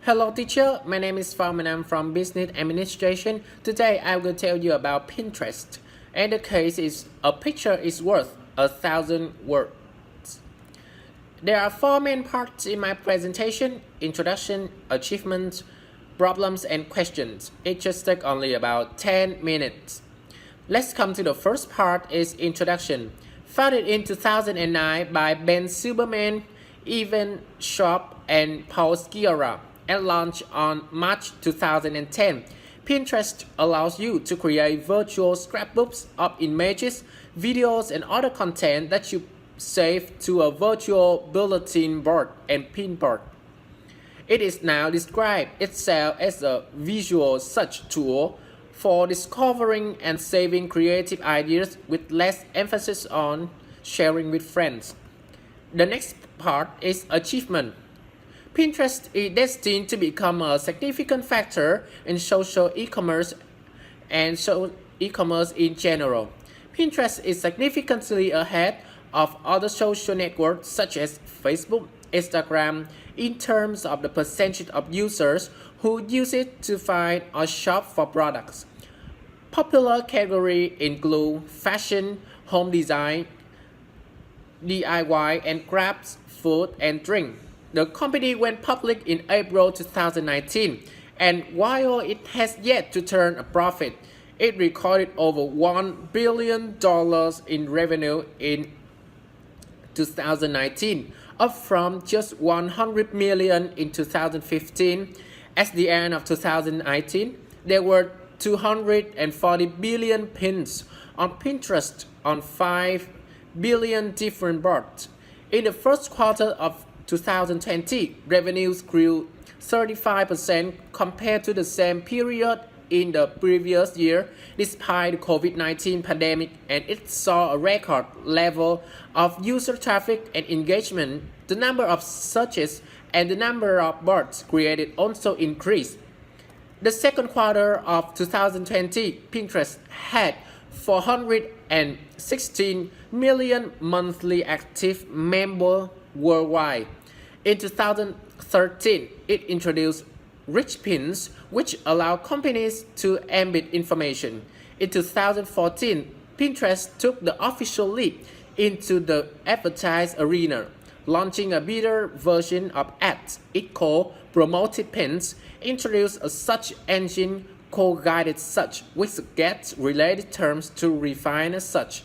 Hello teacher, my name is Phong and I'm from Business Administration. Today I will tell you about Pinterest. And the case is a picture is worth 1,000 words. There are four main parts in my presentation: introduction, achievements, problems and questions. It just takes only about 10 minutes. Let's come to the first part is introduction. Founded in 2009 by Ben Silberman, Evan Shop and Paul Sciarra, and launched on March 2010. Pinterest allows you to create virtual scrapbooks of images, videos, and other content that you save to a virtual bulletin board and pinboard. It is now described itself as a visual search tool for discovering and saving creative ideas with less emphasis on sharing with friends. The next part is achievement. Pinterest is destined to become a significant factor in social e-commerce and e-commerce in general. Pinterest is significantly ahead of other social networks such as Facebook, Instagram in terms of the percentage of users who use it to find or shop for products. Popular categories include fashion, home design, DIY, and crafts, food, and drink. The company went public in April 2019, and while it has yet to turn a profit, it recorded over $1 billion in revenue in 2019, up from just $100 million in 2015. At the end of 2019, there were 240 billion pins on Pinterest on 5 billion different boards. In the first quarter of 2020, revenues grew 35% compared to the same period in the previous year, despite the COVID-19 pandemic, and it saw a record level of user traffic and engagement. The number of searches and the number of boards created also increased. The second quarter of 2020, Pinterest had 416 million monthly active members worldwide. In 2013, it introduced Rich Pins, which allow companies to embed information. In 2014, Pinterest took the official leap into the advertise arena, launching a beta version of ads it called Promoted Pins, introduced a search engine called Guided Search, which gets related terms to refine a search.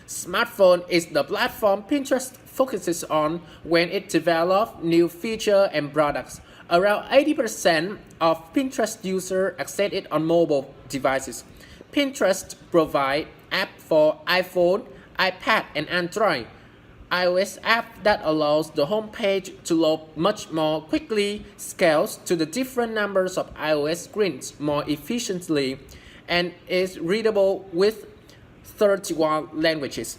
Smartphone is the platform Pinterest focuses on when it develops new features and products. Around 80% of Pinterest users access it on mobile devices. Pinterest provides apps for iPhone, iPad, and Android. iOS app that allows the home page to load much more quickly, scales to the different numbers of iOS screens more efficiently, and is readable with 31 languages.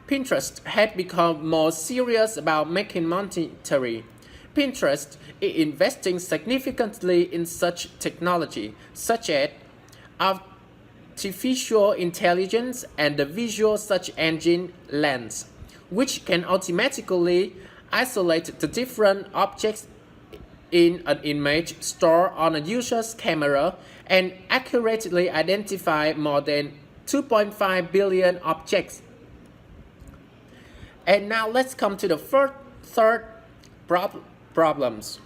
Pinterest has become more serious about making monetary. Pinterest is investing significantly in such technology, such as artificial intelligence and the visual search engine Lens, which can automatically isolate the different objects in an image stored on a user's camera and accurately identify more than 2.5 billion objects. And now let's come to the third problems.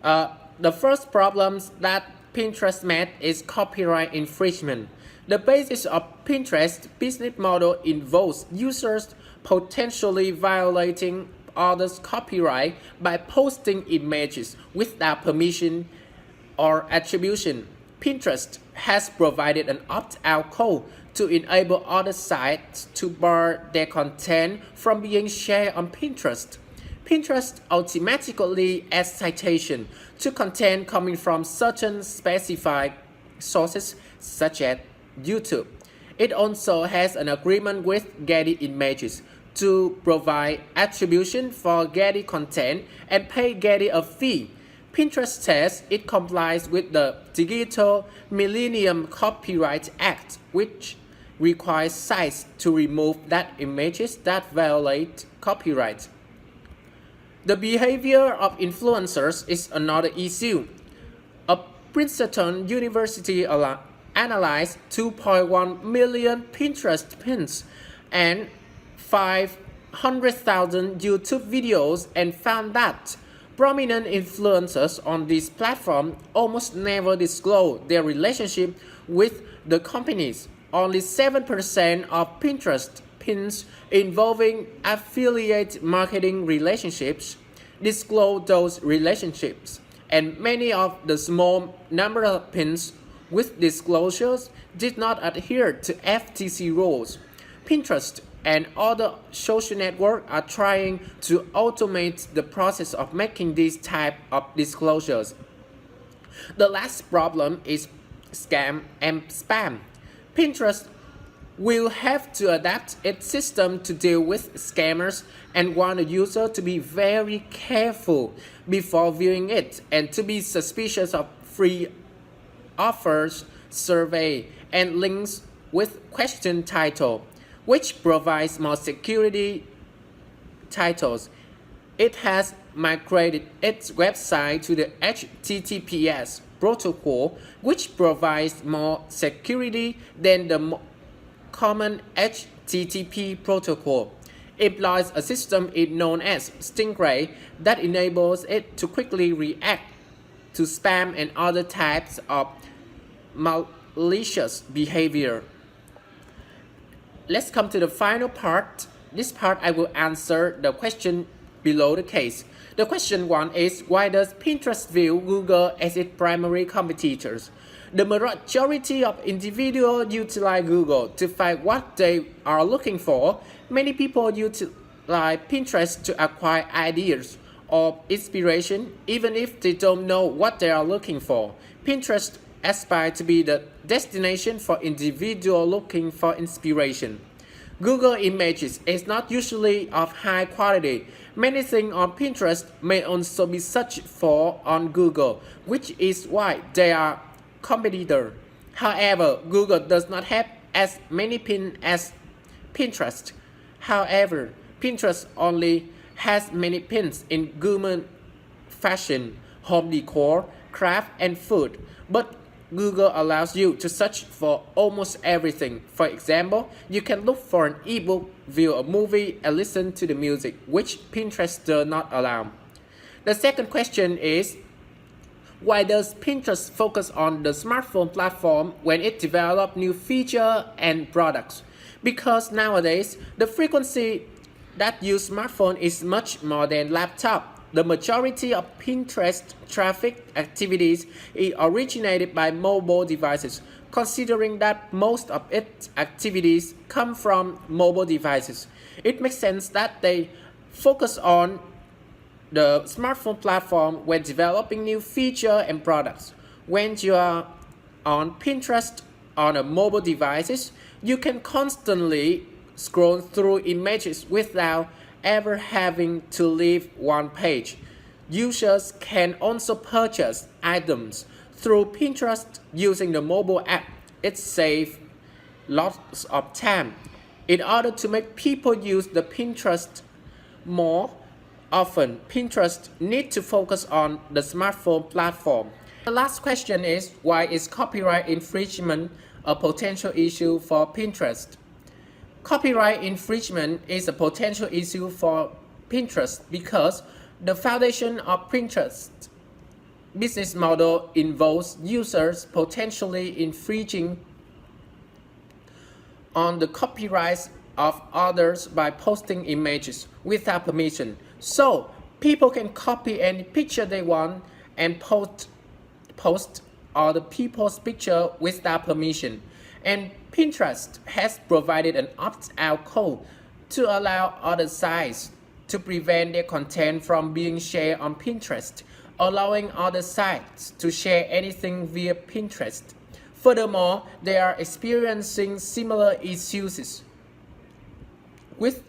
The first problems that Pinterest met is copyright infringement. The basis of Pinterest business model involves users potentially violating others' copyright by posting images without permission or attribution. Pinterest has provided an opt-out code to enable other sites to bar their content from being shared on Pinterest. Pinterest automatically adds citation to content coming from certain specified sources such as YouTube. It also has an agreement with Getty Images to provide attribution for Getty content and pay Getty a fee. Pinterest says it complies with the Digital Millennium Copyright Act, which requires sites to remove that images that violate copyright. The behavior of influencers is another issue. A Princeton University analyzed 2.1 million Pinterest pins and 500,000 YouTube videos and found that prominent influencers on this platform almost never disclose their relationship with the companies. Only 7% of Pinterest pins involving affiliate marketing relationships disclose those relationships, and many of the small number of pins with disclosures did not adhere to FTC rules. Pinterest and other social networks are trying to automate the process of making these type of disclosures. The last problem is scam and spam. Pinterest will have to adapt its system to deal with scammers and want the user to be very careful before viewing it and to be suspicious of free offers, survey, and links with question title, which provides more security titles. It has migrated its website to the HTTPS protocol, which provides more security than the common HTTP protocol. It employs a system known as Stingray that enables it to quickly react to spam and other types of malicious behavior. Let's come to the final part. This part I will answer the question below the case. The question 1 is, why does Pinterest view Google as its primary competitors? The majority of individuals utilize Google to find what they are looking for. Many people utilize Pinterest to acquire ideas or inspiration, even if they don't know what they are looking for. Pinterest aspires to be the destination for individuals looking for inspiration. Google Images is not usually of high quality. Many things on Pinterest may also be searched for on Google, which is why they are competitors. However, Google does not have as many pins as Pinterest. However, Pinterest only has many pins in gourmet fashion, home decor, craft, and food. But Google allows you to search for almost everything. For example, you can look for an ebook, view a movie, and listen to the music, which Pinterest does not allow. The second question is, why does Pinterest focus on the smartphone platform when it develops new features and products? Because nowadays, the frequency that use smartphone is much more than laptop. The majority of Pinterest traffic activities is originated by mobile devices. Considering that most of its activities come from mobile devices, it makes sense that they focus on the smartphone platform when developing new features and products. When you are on Pinterest on a mobile devices, you can constantly scroll through images without ever having to leave one page. Users can also purchase items through Pinterest using the mobile app. It saves lots of time. In order to make people use the Pinterest more often, Pinterest needs to focus on the smartphone platform. The last question is, why is copyright infringement a potential issue for Pinterest? Copyright infringement is a potential issue for Pinterest because the foundation of Pinterest's business model involves users potentially infringing on the copyrights of others by posting images without permission. So people can copy any picture they want and post other people's picture without permission. And Pinterest has provided an opt-out code to allow other sites to prevent their content from being shared on Pinterest, allowing other sites to share anything via Pinterest. Furthermore, they are experiencing similar issues with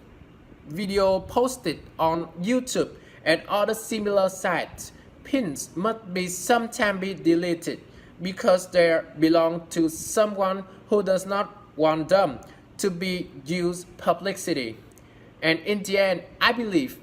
video posted on YouTube and other similar sites. Pins must be sometimes be deleted because they belong to someone who does not want them to be used publicity. And in the end, I believe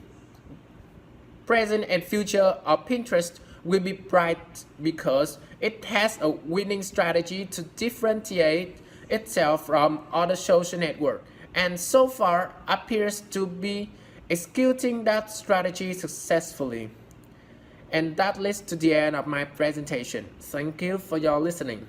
present and future of Pinterest will be bright because it has a winning strategy to differentiate itself from other social networks, and so far appears to be executing that strategy successfully. And that leads to the end of my presentation. Thank you for your listening.